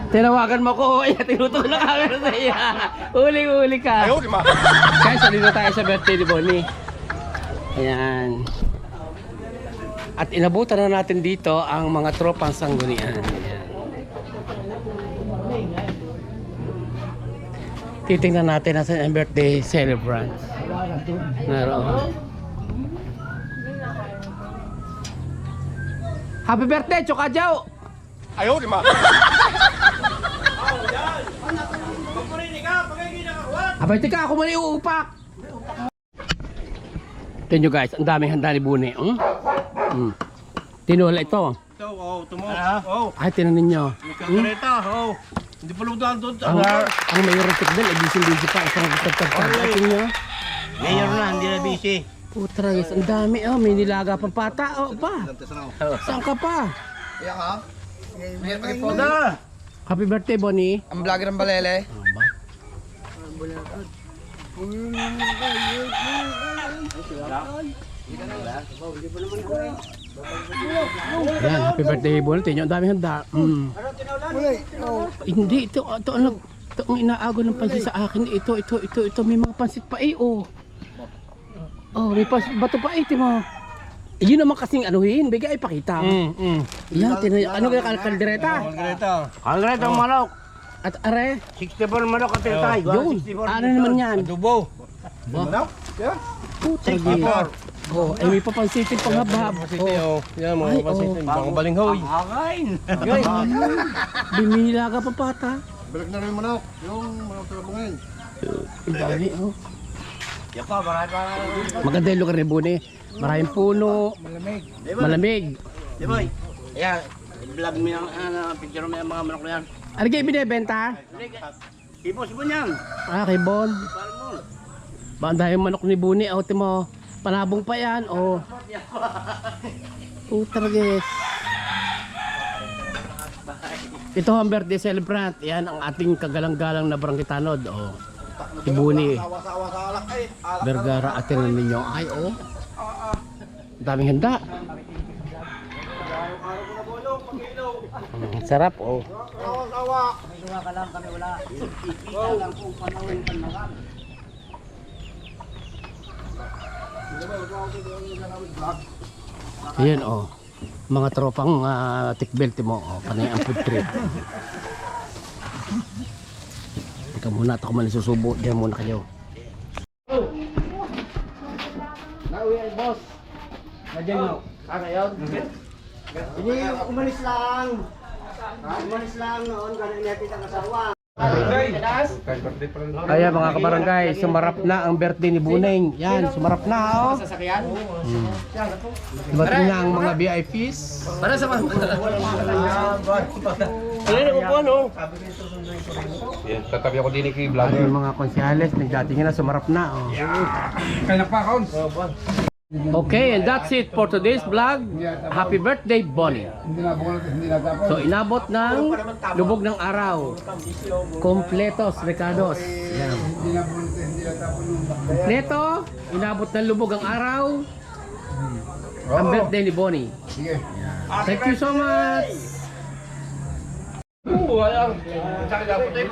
Tinawagan mo ko, tinutulak na camera sa iya. Huli ka. Ayaw, di ma. Guys, salino tayo sa birthday ni Bonnie. Ayan. At inabutan na natin dito ang mga tropang sanggunian. Ayan. Titingnan natin nasan ang birthday celebrant. Naroon. Happy birthday, Chokajaw! Ayaw, di ma. Abay, tika, ako mali uupak! Tignan nyo guys, ang daming handa ni Bune. Tinola ito. Ito, oh, tumo. Ay, tinan ninyo. Kareta, oh. Hindi pa ludan doon. Ang mayroon tikbel, busy pa. Isang kitag-tag. Tignan nyo. Mayor na, hindi na busy. Putra guys, ang dami. Oh, may nilaga pang pata. Oh, pa. Saan ka pa? Iyak ha? Happy birthday, Bonnie. Ang vlogger ng Balele. Yan, happy birthday, Bonnie. Tignan nyo, ang dami handa. Hindi, ito ang inaago ng pansit sa akin. Ito, may mga pansit pa oh. Oh, may pansit, bato pa mo. Yun naman kasing anuhin, bigay ipakita. Yan, ano kaya kaldereta? Kaldereta ang manok. At are, 64 manok at tinatay. yun, ano naman yan? Adobo. Manok? Yeah. Putra gila. Oh, ay may papansitin pang habab. Oh, yan mga pasitin. Mga balinghoy. Bimila ka pa pata. Balik na rin yung manok. Yung manok talabungin. Ang dami, oh. Yan pa, marami pa. Maganda yung lugar ni Bune. Maraming puno. Malamig. Di boy. Ayan, vlog mo yung picture mo yung mga manok na yan. Ano kayo binibenta? Ibos mo yan. Kay Bon. Banda yung manok ni Bune. O, mo, panabong pa yan. O. Putra guys. Ito ang birthday celebrant. Yan ang ating kagalang-galang na baranggitanod. O. Si Bune. Bergara atin na ninyo. Ay, o. Daming handa. Sarap, oh. Ayan, oh. Mga tropang tikbelt mo, oh. Panay ang food trip. Ika muna, ako man susubo. Diyan muna kayo. Nauwi ay boss. Nandiyan mo. Ngayon? Hindi, umalis lang. Umalis lang noon. Ganun natin ang asawa. Ayan mga kabarangay, sumarap na ang birthday ni Buneng. Yan, sumarap na, oh. Dumating na ang mga VIPs. Para sa mga. Ano ko po ano? Tatabi ako din kay At yung mga konsyales, nagdating na, sumarap na, oh. Kaya pa ako. Okay, and that's it for today's vlog. Happy birthday, Bonnie. So, inabot ng lubog ng araw. Kompletos, Ricardos. Yan. Kompleto, inabot ng lubog ang araw. Ang birthday ni Bonnie. Thank you so much. Wala. Sa kanya po tayo